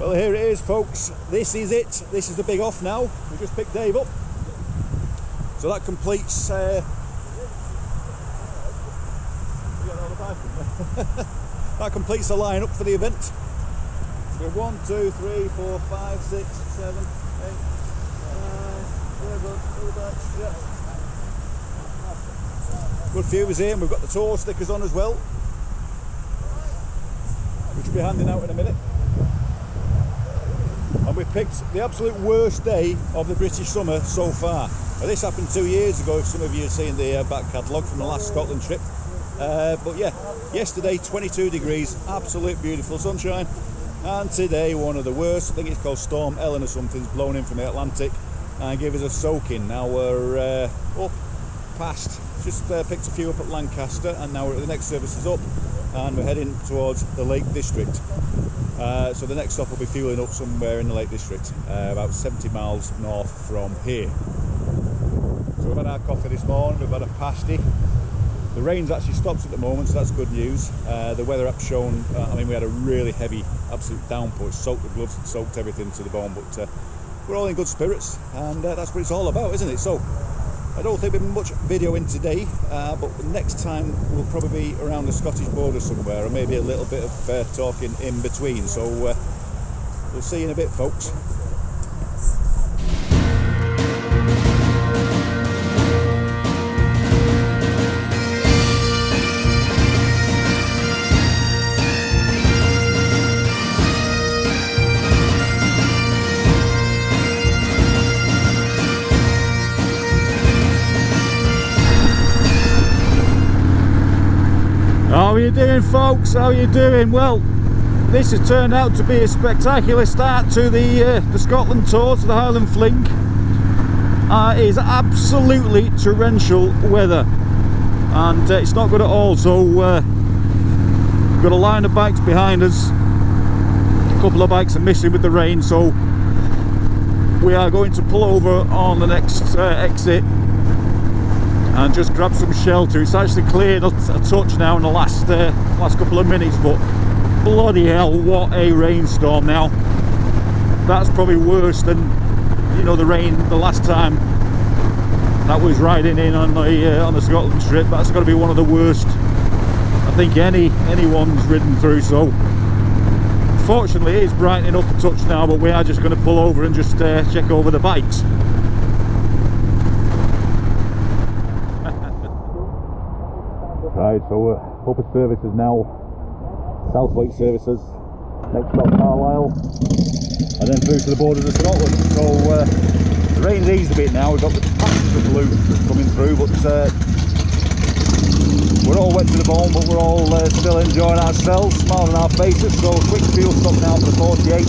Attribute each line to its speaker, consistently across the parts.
Speaker 1: Well, here it is, folks. This is it. This is the big off now. We just picked Dave up. So that completes that completes the lineup for the event. So 1, 2, 3, 4, 5, 6, 7, 8, 9, good few of us here, and we've got the tour stickers on as well, which we'll be handing out in a minute. And we picked the absolute worst day of the British summer so far. Now, this happened 2 years ago, if some of you have seen the back catalogue from the last Scotland trip. But yeah, yesterday 22 degrees, absolute beautiful sunshine. And today one of the worst, I think it's called Storm Ellen or something's blown in from the Atlantic and gave us a soaking. Now we're up past, just picked a few up at Lancaster, and now the next service is up and we're heading towards the Lake District. So the next stop will be fueling up somewhere in the Lake District, about 70 miles north from here. So we've had our coffee this morning, we've had a pasty. The rain's actually stopped at the moment, so that's good news. The weather app's shown, I mean, we had a really heavy, absolute downpour. It soaked the gloves, it soaked everything to the bone, but we're all in good spirits, and that's what it's all about, isn't it? So I don't think there'll be much video in today, but next time we'll probably be around the Scottish border somewhere, or maybe a little bit of talking in between. So we'll see you in a bit, folks. How are you doing, folks? How are you doing? Well, this has turned out to be a spectacular start to the Scotland tour, to the Highland Fling. It is absolutely torrential weather, and it's not good at all. So we've got a line of bikes behind us. A couple of bikes are missing with the rain, so we are going to pull over on the next exit and just grab some shelter. It's actually cleared a touch now in the last couple of minutes, but bloody hell, what a rainstorm. Now that's probably worse than, you know, the rain the last time that was riding in on the Scotland trip. That's got to be one of the worst I think anyone's ridden through. So fortunately it is brightening up a touch now, but we are just going to pull over and just check over the bikes. Right, so upper services now, South Lake services, next stop Carlisle, and then through to the borders of Scotland. So the rain's eased a bit now. We've got the patches of blue coming through, but we're all wet to the bone, but we're all still enjoying ourselves, smiling on our faces. So quick fuel stop now for the 48,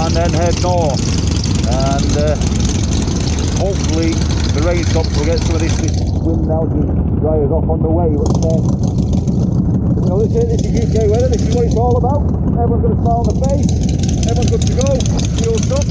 Speaker 1: and then head north, and hopefully the rain stops. We'll get some of this wind now to dry us off on the way. But you know, this is UK weather. This is what it's all about. Everyone's got a smile on the face. Everyone's good to go. Fuel stop.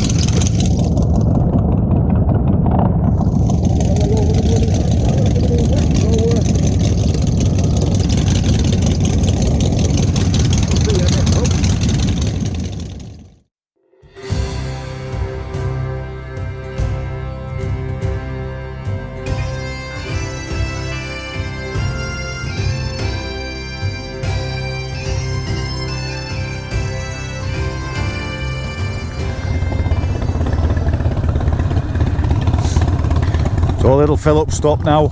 Speaker 1: So a little fill-up stop now.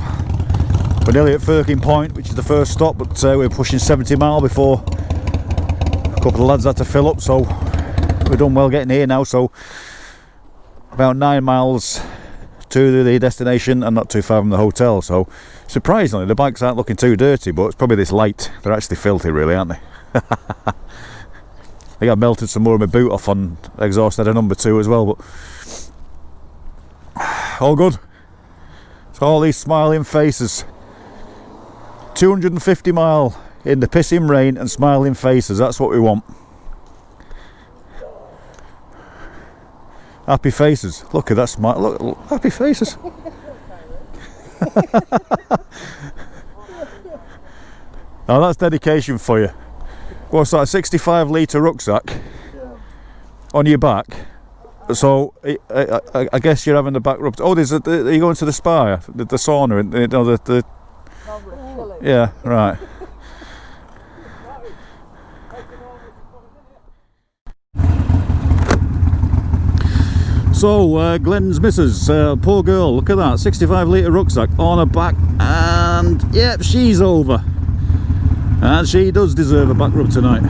Speaker 1: We're nearly at Firkin Point, which is the first stop, but we're pushing 70 mile before a couple of lads had to fill up, so we've done well getting here now. So about 9 miles to the destination and not too far from the hotel. So surprisingly the bikes aren't looking too dirty, but it's probably this light. They're actually filthy really, aren't they? I think I melted some more of my boot off on exhaust header number 2 as well, but all good. So all these smiling faces, 250 mile in the pissing rain and smiling faces, that's what we want. Happy faces, look at that smile, look, happy faces. Now that's dedication for you. What's that, a 65 litre rucksack on your back? So I guess you're having the back rubbed. Oh, are you going to the spa, the sauna, and yeah, right. So Glenn's missus, poor girl, look at that, 65 litre rucksack on her back, and yep, she's over. And she does deserve a back rub tonight.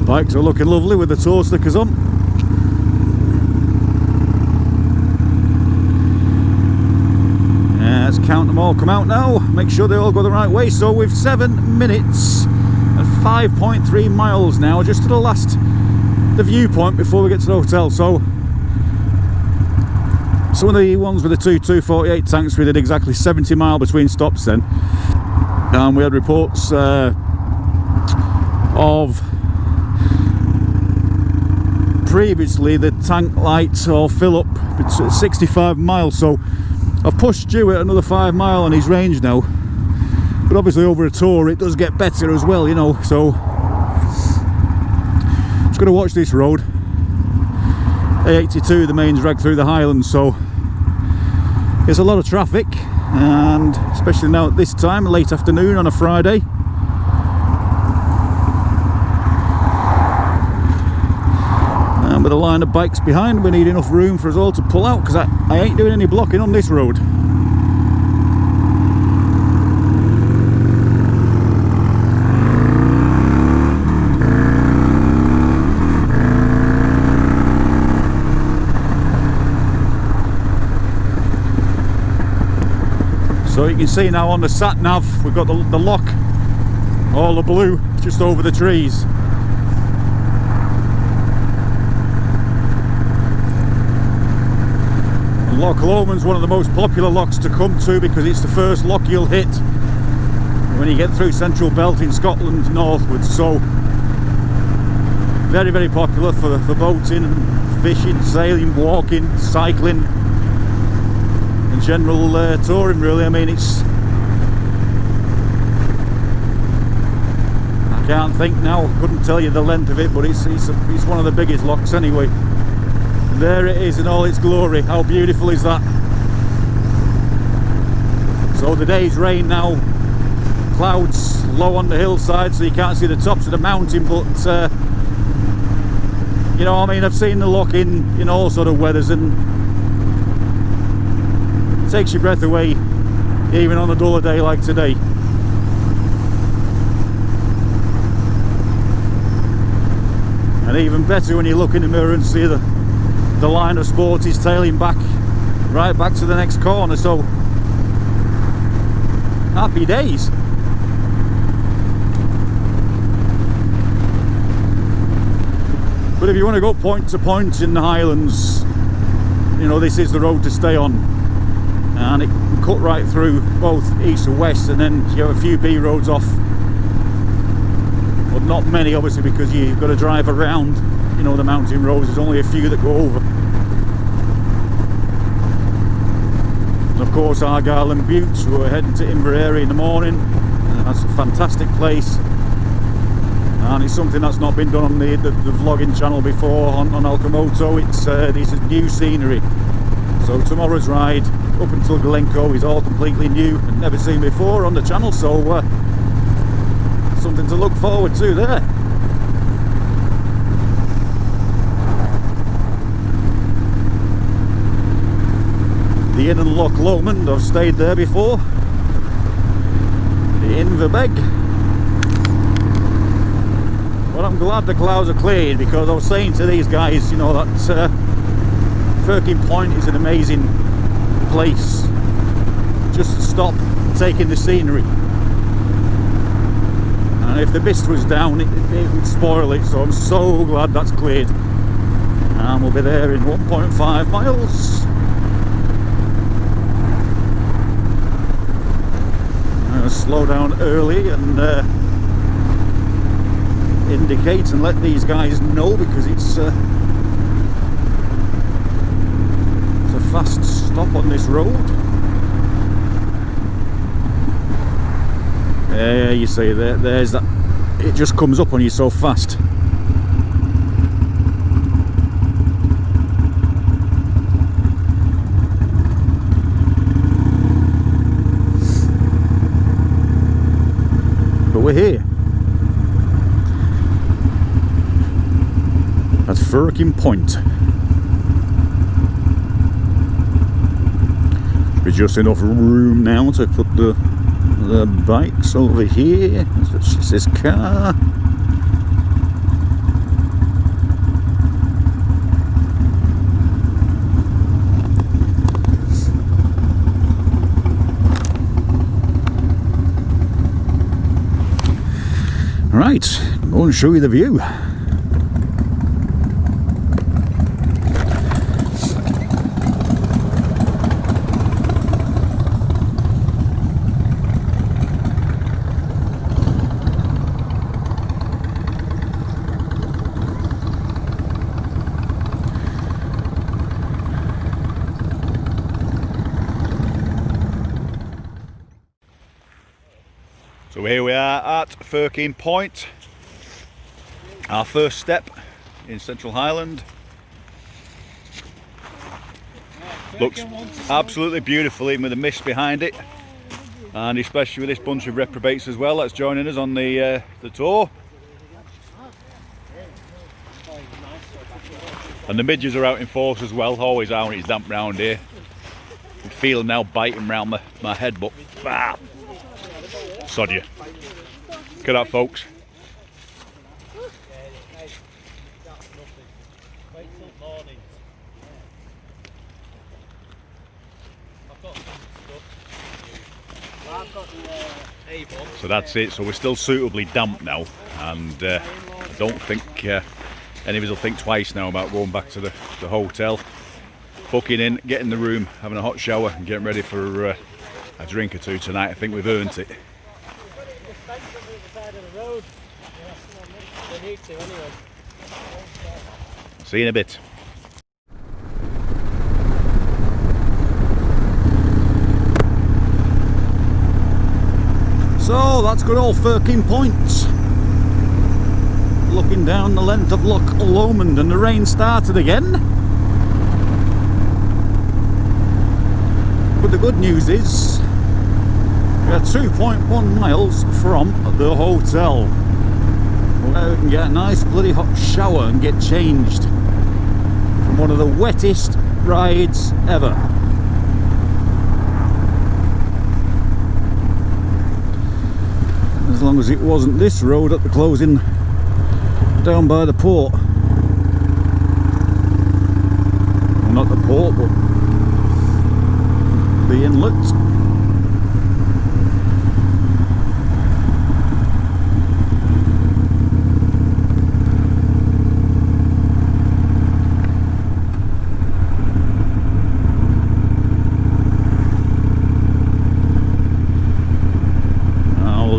Speaker 1: Bikes are looking lovely with the tour stickers on. Let's count them all, come out now, make sure they all go the right way. So we've 7 minutes and 5.3 miles now, just to the viewpoint before we get to the hotel. So some of the ones with the 248 tanks, we did exactly 70 mile between stops then, and we had reports of previously the tank lights or fill up at 65 miles. So I've pushed Stuart another 5 mile on his range now, but obviously over a tour it does get better as well, you know. So just got to watch this road, A82, the mains drag through the Highlands, so there's a lot of traffic, and especially now at this time, late afternoon on a Friday. And with a line of bikes behind, we need enough room for us all to pull out, because I ain't doing any blocking on this road. So you can see now on the sat nav, we've got the loch, all the blue, just over the trees. Loch Lomond's one of the most popular lochs to come to, because it's the first loch you'll hit when you get through Central Belt in Scotland northwards. So very, very popular for boating and fishing, sailing, walking, cycling and general touring really. I mean, I can't think now, couldn't tell you the length of it, but it's one of the biggest lochs anyway. There it is in all its glory. How beautiful is that? So the day's rain now, clouds low on the hillside, so you can't see the tops of the mountain, but you know, I mean, I've seen the loch in all sort of weathers, and it takes your breath away even on a duller day like today. And even better when you look in the mirror and see the line of Sporties tailing back, right back to the next corner. So happy days. But if you want to go point to point in the Highlands, you know, this is the road to stay on, and it can cut right through both east and west, and then you have a few B roads off, but not many obviously, because you've got to drive around, you know, the mountain roads. There's only a few that go over. And of course Argyll and Butte, we're heading to Inverary in the morning, and that's a fantastic place, and it's something that's not been done on the vlogging channel before on ALCHEMOTO. This is new scenery. So tomorrow's ride up until Glencoe is all completely new and never seen before on the channel, so something to look forward to there. The inn in Loch Lomond, I've stayed there before. The Inverbeg. But I'm glad the clouds are cleared, because I was saying to these guys, you know, that Firkin Point is an amazing place just to stop and take in the scenery. And if the mist was down, it would spoil it, so I'm so glad that's cleared. And we'll be there in 1.5 miles. Slow down early and indicate and let these guys know, because it's a fast stop on this road. Yeah, you see there's that, it just comes up on you so fast. But we're here. That's Firkin Point. There's just enough room now to put the bikes over here. That's just this car. Right, go and show you the view. So here we are at Firkin Point, our first step in Central Highland. Looks absolutely beautiful, even with the mist behind it, and especially with this bunch of reprobates as well that's joining us on the tour. And the midges are out in force as well, always out when it's damp round here. I can feel them now biting round my head, but sod you. Look at that, folks. So that's it. So we're still suitably damp now, and I don't think any of us will think twice now about going back to the hotel, booking in, getting the room, having a hot shower and getting ready for a drink or two tonight. I think we've earned it. See you in a bit. So that's good old Firkin Point. Looking down the length of Loch Lomond, and the rain started again. But the good news is we're 2.1 miles from the hotel, where we can get a nice bloody hot shower and get changed from one of the wettest rides ever. As long as it wasn't this road at the closing down by the port. Well, not the port, but the inlet.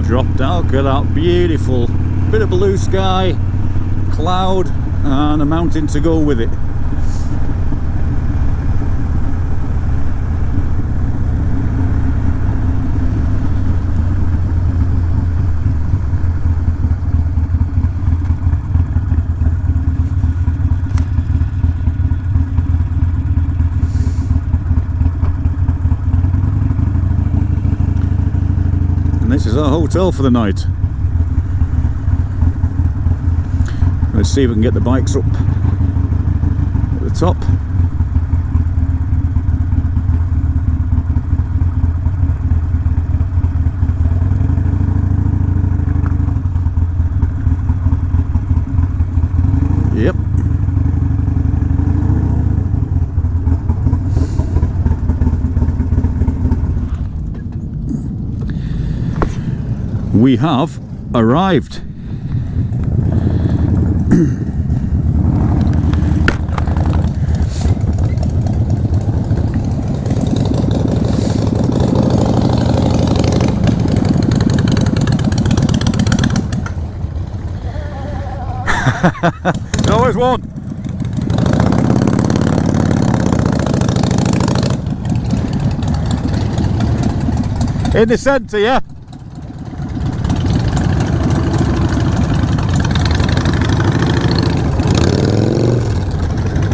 Speaker 1: Dropped out, look at that beautiful bit of blue sky, cloud and a mountain to go with it. This is our hotel for the night. Let's see if we can get the bikes up at the top. Yep. We have arrived. There's always one. In the centre, yeah?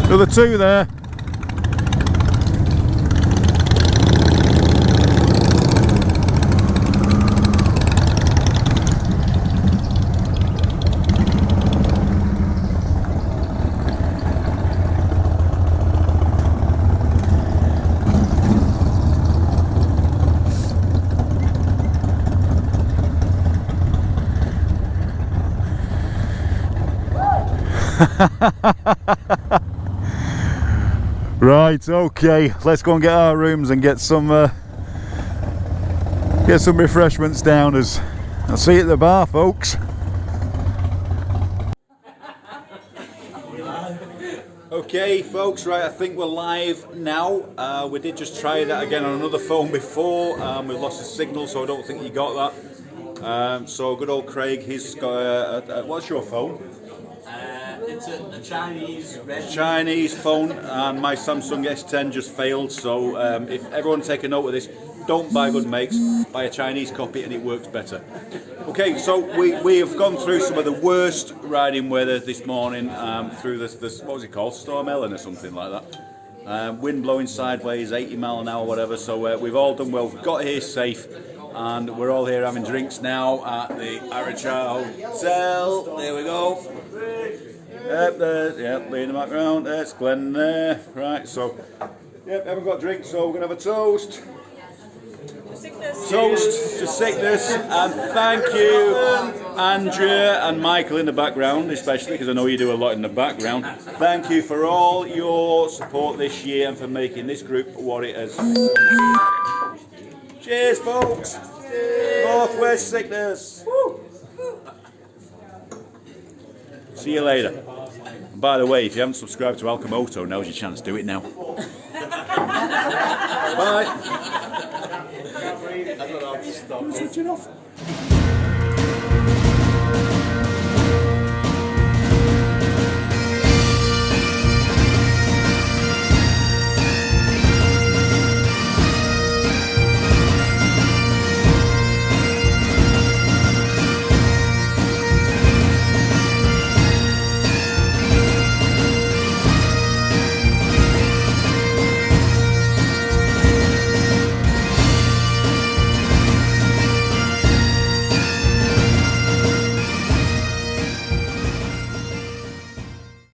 Speaker 1: Another 2 there. Right, okay, let's go and get our rooms and get some refreshments down us. I'll see you at the bar, folks. Okay, folks, right, I think we're live now. We did just try that again on another phone before. We lost the signal, so I don't think you got that. So good old Craig, he's got what's your phone?
Speaker 2: It's a
Speaker 1: Chinese phone, and my Samsung S10 just failed. So if everyone take a note of this, don't buy good makes, buy a Chinese copy and it works better. Okay, so we have gone through some of the worst riding weather this morning, through this what was it called, Storm Ellen or something like that. Wind blowing sideways, 80 mile an hour, whatever. So we've all done well, we've got here safe, and we're all here having drinks now at the Arachar Hotel. There we go. Yep, there's, yep, Lee in the background, there's Glenn there. Right, so, yep, haven't got drinks, so we're going to have a toast. Toast to sickness, and thank you, Andrea and Michael in the background, especially, because I know you do a lot in the background. Thank you for all your support this year and for making this group what it is. Cheers, folks. Cheers. Northwest sickness. Woo. See you later. And by the way, if you haven't subscribed to ALCHEMOTO, now's your chance. Do it now. Bye. I don't know how to stop. Switch it off.